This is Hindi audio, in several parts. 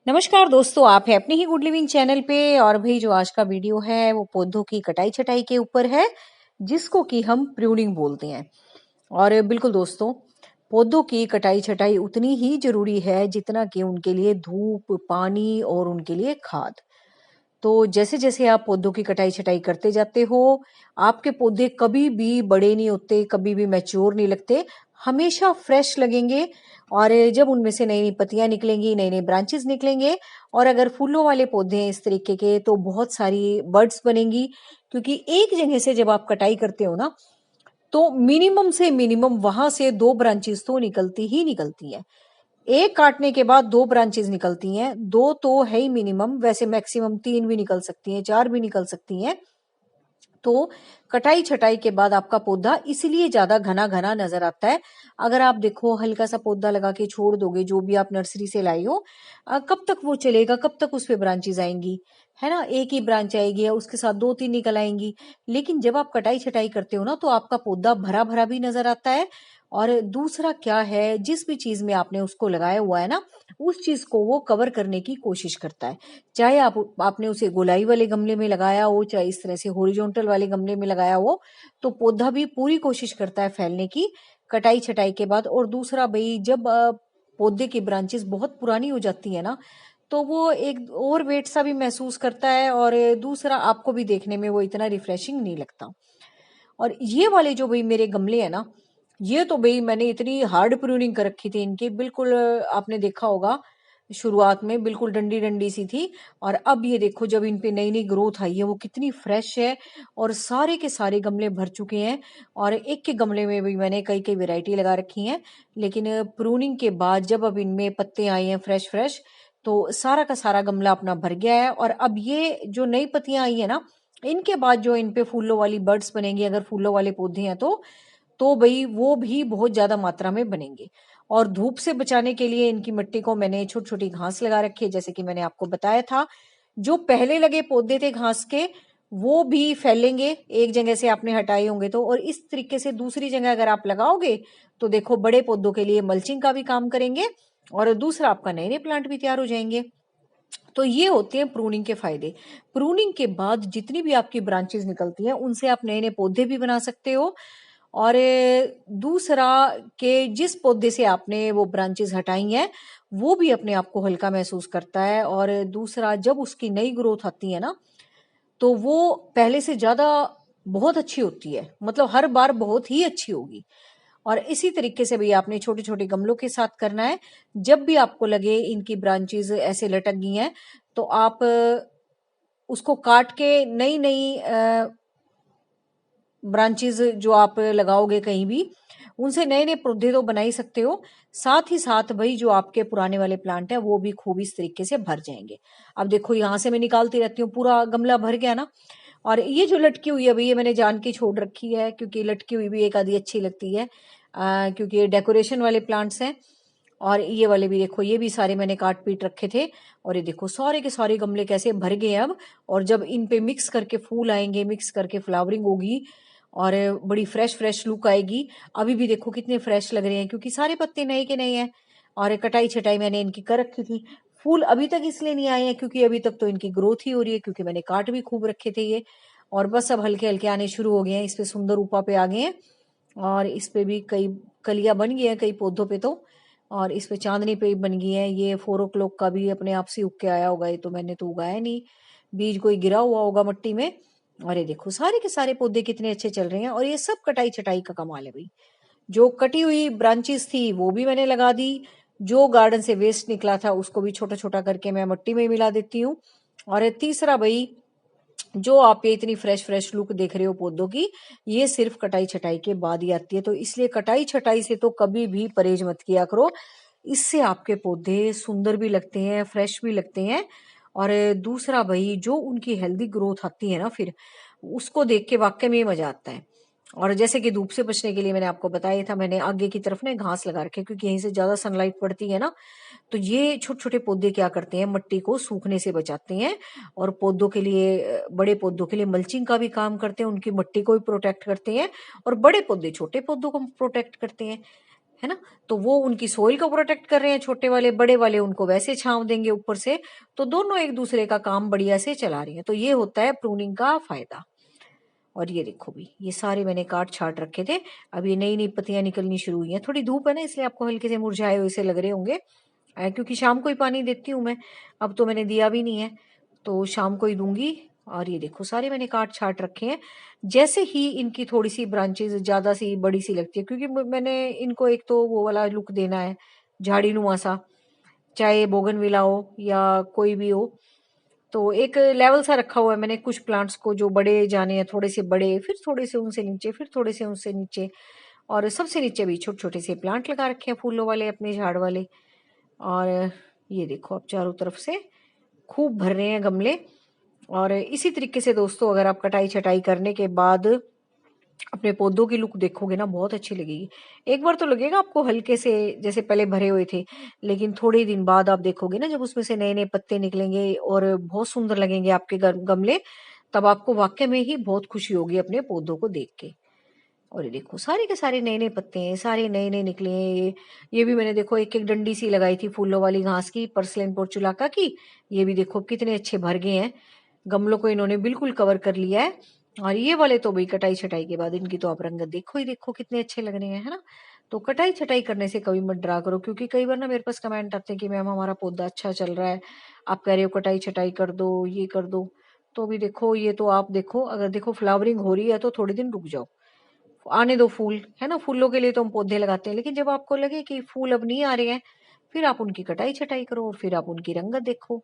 नमस्कार दोस्तों, आप हैं अपने ही गुड लिविंग चैनल पे। और भाई जो आज का वीडियो है वो पौधों की कटाई छटाई के ऊपर है, जिसको कि हम प्रूनिंग बोलते हैं। और बिल्कुल दोस्तों, पौधों की कटाई छटाई उतनी ही जरूरी है जितना कि उनके लिए धूप, पानी और उनके लिए खाद। तो जैसे जैसे आप पौधों की कटाई छटाई करते जाते हो, आपके पौधे कभी भी बड़े नहीं होते, कभी भी मैच्योर नहीं लगते, हमेशा फ्रेश लगेंगे। और जब उनमें से नई नई पत्तियां निकलेंगी, नई नई ब्रांचेस निकलेंगे, और अगर फूलों वाले पौधे हैं इस तरीके के, तो बहुत सारी बर्ड्स बनेंगी। क्योंकि एक जगह से जब आप कटाई करते हो ना, तो मिनिमम से मिनिमम वहां से 2 ब्रांचेस तो निकलती ही निकलती है। एक काटने के बाद 2 ब्रांचेस निकलती हैं, 2 तो है ही मिनिमम, वैसे मैक्सिमम 3 भी निकल सकती हैं, 4 भी निकल सकती हैं। तो कटाई छटाई के बाद आपका पौधा इसलिए ज्यादा घना घना नजर आता है। अगर आप देखो, हल्का सा पौधा लगा के छोड़ दोगे, जो भी आप नर्सरी से लाई हो, कब तक वो चलेगा, कब तक उस पे ब्रांचेस आएंगी? है ना, एक ही ब्रांच आएगी या उसके साथ 2 3 निकल आएंगी। लेकिन जब आप कटाई छटाई करते हो ना, तो आपका पौधा भरा भरा भी नजर आता है। और दूसरा क्या है, जिस भी चीज में आपने उसको लगाया हुआ है ना, उस चीज को वो कवर करने की कोशिश करता है। चाहे आपने उसे गोलाई वाले गमले में लगाया हो, चाहे इस तरह से हॉरिजॉन्टल वाले गमले में लगाया हो, तो पौधा भी पूरी कोशिश करता है फैलने की कटाई छटाई के बाद। और दूसरा भाई, जब पौधे की ब्रांचेस बहुत पुरानी हो जाती है ना, तो वो एक ओवर वेट सा भी महसूस करता है। और दूसरा, आपको भी देखने में वो इतना रिफ्रेशिंग नहीं लगता। और ये वाले जो भाई मेरे गमले हैं ना, ये तो भाई मैंने इतनी हार्ड प्रूनिंग कर रखी थी इनकी, बिल्कुल आपने देखा होगा शुरुआत में बिल्कुल डंडी डंडी सी थी। और अब ये देखो, जब इन पे नई नई ग्रोथ आई है, वो कितनी फ्रेश है। और सारे के सारे गमले भर चुके हैं। और एक के गमले में भी मैंने कई कई वैरायटी लगा रखी हैं। लेकिन प्रूनिंग के बाद जब अब इनमें पत्ते आए हैं फ्रेश फ्रेश, तो सारा का सारा गमला अपना भर गया है। और अब ये जो नई पत्तियां आई है ना, इनके बाद जो इन पे फूलों वाली बर्ड्स बनेंगी, अगर फूलों वाले पौधे हैं तो भाई वो भी बहुत ज्यादा मात्रा में बनेंगे। और धूप से बचाने के लिए इनकी मिट्टी को मैंने छोटी छोटी घास लगा रखी है, जैसे कि मैंने आपको बताया था। जो पहले लगे पौधे थे घास के, वो भी फैलेंगे, एक जगह से आपने हटाए होंगे तो। और इस तरीके से दूसरी जगह अगर आप लगाओगे, तो देखो बड़े पौधों के लिए मल्चिंग का भी काम करेंगे। और दूसरा, आपका नए नए प्लांट भी तैयार हो जाएंगे। तो ये होते हैं प्रूनिंग के फायदे। प्रूनिंग के बाद जितनी भी आपकी ब्रांचेस निकलती हैं, उनसे आप नए नए पौधे भी बना सकते हो। और दूसरा, कि जिस पौधे से आपने वो ब्रांचेस हटाई हैं, वो भी अपने आप को हल्का महसूस करता है। और दूसरा, जब उसकी नई ग्रोथ आती है ना, तो वो पहले से ज्यादा बहुत अच्छी होती है, मतलब हर बार बहुत ही अच्छी होगी। और इसी तरीके से भी आपने छोटे छोटे गमलों के साथ करना है। जब भी आपको लगे इनकी ब्रांचेस ऐसे लटक गई हैं, तो आप उसको काट के नई नई ब्रांचेस जो आप लगाओगे कहीं भी, उनसे नए नए पौधे तो बना ही सकते हो। साथ ही साथ भाई, जो आपके पुराने वाले प्लांट है, वो भी खूब इस तरीके से भर जाएंगे। अब देखो, यहां से मैं निकालती रहती हूँ, पूरा गमला भर गया ना। और ये जो लटकी हुई है भाई, ये मैंने जान के छोड़ रखी है, क्योंकि लटकी हुई भी एक आधी अच्छी लगती है। क्योंकि ये डेकोरेशन वाले प्लांट्स हैं। और ये वाले भी देखो, ये भी सारे मैंने काट पीट रखे थे। और ये देखो, सारे के सारे गमले कैसे भर गए अब। और जब इन पे मिक्स करके फूल आएंगे, मिक्स करके फ्लावरिंग होगी, और बड़ी फ्रेश फ्रेश लुक आएगी। अभी भी देखो कितने फ्रेश लग रहे हैं, क्योंकि सारे पत्ते नए के नए हैं। और कटाई छटाई मैंने इनकी कर रखी थी। फूल अभी तक इसलिए नहीं आए हैं क्योंकि अभी तक तो इनकी ग्रोथ ही हो रही है, क्योंकि मैंने काट भी खूब रखे थे ये। और बस अब हल्के हल्के आने शुरू हो गए हैं, इस पे सुंदर रूपा पे आ गए हैं। और इस पे भी कई कलियां बन गई हैं कई पौधों पे तो। और इस पे चांदनी पे भी बन गई है। ये 4 o'clock का भी अपने आप से उग के आया होगा, ये तो मैंने तो उगाया नहीं, बीज कोई गिरा हुआ होगा मिट्टी में। और ये देखो, सारे के सारे पौधे कितने अच्छे चल रहे हैं। और ये सब कटाई छटाई का कमाल है भाई। जो कटी हुई ब्रांचेस थी वो भी मैंने लगा दी। जो गार्डन से वेस्ट निकला था उसको भी छोटा छोटा करके मैं मिट्टी में मिला देती हूँ। और तीसरा भाई, जो आप ये इतनी फ्रेश फ्रेश लुक देख रहे हो पौधों की, ये सिर्फ कटाई छटाई के बाद ही आती है। तो इसलिए कटाई छटाई से तो कभी भी परहेज मत किया करो। इससे आपके पौधे सुंदर भी लगते हैं, फ्रेश भी लगते हैं। और दूसरा भाई, जो उनकी हेल्दी ग्रोथ आती है ना, फिर उसको देख के वाकई में मजा आता है। और जैसे कि धूप से बचने के लिए मैंने आपको बताया था, मैंने आगे की तरफ ना घास लगा रखे, क्योंकि यहीं से ज्यादा सनलाइट पड़ती है ना। तो ये छोटे छोटे पौधे क्या करते हैं, मिट्टी को सूखने से बचाते हैं। और पौधों के लिए, बड़े पौधों के लिए मल्चिंग का भी काम करते हैं, उनकी मिट्टी को भी प्रोटेक्ट करते हैं। और बड़े पौधे छोटे पौधों को प्रोटेक्ट करते हैं। है ना। तो वो उनकी सोइल को प्रोटेक्ट कर रहे हैं, छोटे वाले, बड़े वाले उनको वैसे छांव देंगे ऊपर से, तो दोनों एक दूसरे का काम बढ़िया से चला रही हैं। तो ये होता है प्रूनिंग का फायदा। और ये देखो भी, ये सारे मैंने काट छाट रखे थे, अब ये नई नई पत्तियां निकलनी शुरू हुई हैं। थोड़ी धूप है ना, इसलिए आपको हल्के से मुरझाए हुए से लग रहे होंगे, क्योंकि शाम को ही पानी देती हूँ मैं, अब तो मैंने दिया भी नहीं है, तो शाम को ही दूंगी। और ये देखो सारे मैंने काट छाट रखे हैं। जैसे ही इनकी थोड़ी सी ब्रांचेस ज्यादा सी बड़ी सी लगती है, क्योंकि मैंने इनको एक तो वो वाला लुक देना है, झाड़ी नुमा सा, चाहे बोगनविला हो या कोई भी हो, तो एक लेवल सा रखा हुआ है मैंने कुछ प्लांट्स को, जो बड़े जाने हैं, थोड़े से बड़े, फिर थोड़े से उनसे नीचे, फिर थोड़े से उनसे नीचे, और सबसे नीचे भी छोटे छोटे से प्लांट लगा रखे हैं फूलों वाले, अपने झाड़ वाले। और ये देखो अब चारों तरफ से खूब भर रहे हैं गमले। और इसी तरीके से दोस्तों, अगर आप कटाई छटाई करने के बाद अपने पौधों की लुक देखोगे ना, बहुत अच्छी लगेगी। एक बार तो लगेगा आपको हल्के से जैसे पहले भरे हुए थे, लेकिन थोड़े दिन बाद आप देखोगे ना, जब उसमें से नए नए पत्ते निकलेंगे और बहुत सुंदर लगेंगे आपके गमले, तब आपको वाकई में ही बहुत खुशी होगी अपने पौधों को देख के। और ये देखो सारे के सारे नए नए पत्ते हैं, सारे नए नए निकले हैं। ये भी मैंने देखो एक एक डंडी सी लगाई थी फूलों वाली घास की, पर्सलेन पोर्चुलाका की। ये भी देखो कितने अच्छे भर गए हैं, गमलों को इन्होंने बिल्कुल कवर कर लिया है। और ये वाले तो भाई कटाई छटाई के बाद इनकी तो आप रंगत देखो ही देखो, कितने अच्छे लग रहे हैं, है ना। तो कटाई छटाई करने से कभी मत डरा करो, क्योंकि कई बार ना मेरे पास कमेंट आते हैं कि मैम हमारा पौधा अच्छा चल रहा है, आप कह रहे हो कटाई छटाई कर दो, ये कर दो। तो अभी देखो, ये तो आप देखो, अगर देखो फ्लावरिंग हो रही है तो थोड़े दिन रुक जाओ, आने दो फूल, है ना। फूलों के लिए तो हम पौधे लगाते हैं, लेकिन जब आपको लगे कि फूल अब नहीं आ रहे हैं, फिर आप उनकी कटाई छटाई करो, और फिर आप उनकी रंगत देखो।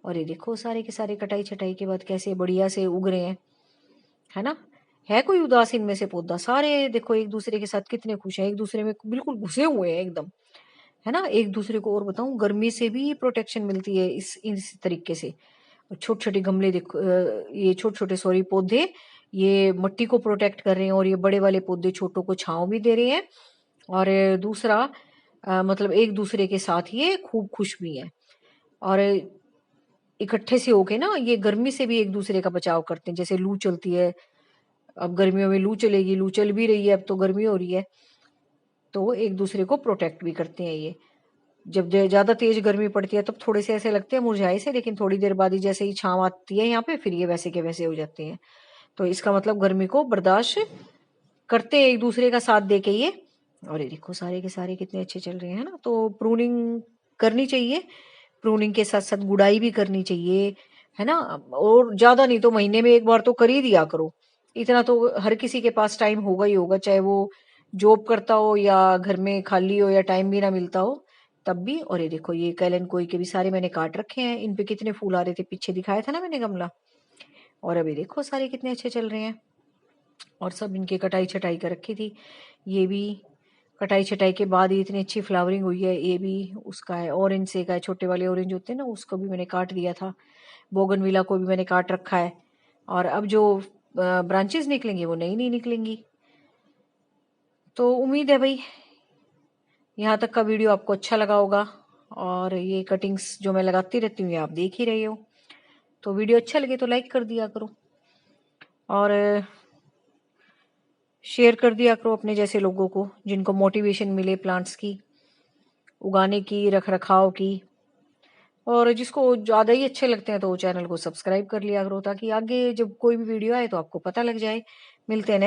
और ये देखो सारे के सारे कटाई छटाई के बाद कैसे बढ़िया से उग रहे हैं, है ना। है कोई उदास इनमें से पौधा? सारे देखो एक दूसरे के साथ कितने खुश हैं, एक दूसरे में बिल्कुल घुसे हुए हैं एकदम, है ना, एक दूसरे को। और बताऊं, गर्मी से भी प्रोटेक्शन मिलती है इस तरीके से। छोटे छोटे गमले देखो, ये छोटे छोटे सॉरी पौधे, ये मिट्टी को प्रोटेक्ट कर रहे हैं, और ये बड़े वाले पौधे छोटों को छांव भी दे रहे हैं। और दूसरा, मतलब एक दूसरे के साथ ये खूब खुश भी हैं, और इकट्ठे से होके ना ये गर्मी से भी एक दूसरे का बचाव करते हैं। जैसे लू चलती है, अब गर्मियों में लू चलेगी, लू चल भी रही है, अब तो गर्मी हो रही है, तो एक दूसरे को प्रोटेक्ट भी करते हैं ये। जब ज्यादा तेज गर्मी पड़ती है तब थोड़े से ऐसे लगते हैं मुरझाए से, लेकिन थोड़ी देर बाद ही जैसे ही छांव आती है यहाँ पे, फिर ये वैसे के वैसे हो जाते हैं। तो इसका मतलब गर्मी को बर्दाश्त करते हैं एक दूसरे का साथ दे के ये। और ये देखो सारे के सारे कितने अच्छे चल रहे हैं ना। तो प्रूनिंग करनी चाहिए, प्रूनिंग के साथ साथ गुड़ाई भी करनी चाहिए, है ना। और ज्यादा नहीं तो महीने में एक बार तो कर ही दिया करो। इतना तो हर किसी के पास टाइम होगा ही होगा, चाहे वो जॉब करता हो या घर में खाली हो या टाइम भी ना मिलता हो, तब भी। और ये देखो ये कैलन कोई के भी सारे मैंने काट रखे हैं, इन पे कितने फूल आ रहे थे, पीछे दिखाया था ना मैंने गमला। और अभी देखो सारे कितने अच्छे चल रहे हैं, और सब इनकी कटाई छटाई कर रखी थी। ये भी कटाई छटाई के बाद ही इतनी अच्छी फ्लावरिंग हुई है। ये भी उसका है, ऑरेंज से का है, छोटे वाले ऑरेंज होते हैं ना, उसको भी मैंने काट दिया था। बोगनविला को भी मैंने काट रखा है, और अब जो ब्रांचेस निकलेंगी वो नई नई निकलेंगी। तो उम्मीद है भाई यहाँ तक का वीडियो आपको अच्छा लगा होगा, और ये कटिंग्स जो मैं लगाती रहती हूँ ये आप देख ही रहे हो। तो वीडियो अच्छा लगे तो लाइक कर दिया करो, और शेयर कर दिया करो अपने जैसे लोगों को, जिनको मोटिवेशन मिले प्लांट्स की उगाने की, रख रखाव की। और जिसको ज़्यादा ही अच्छे लगते हैं तो वो चैनल को सब्सक्राइब कर लिया करो, ताकि आगे जब कोई भी वीडियो आए तो आपको पता लग जाए। मिलते हैं नेक्स्ट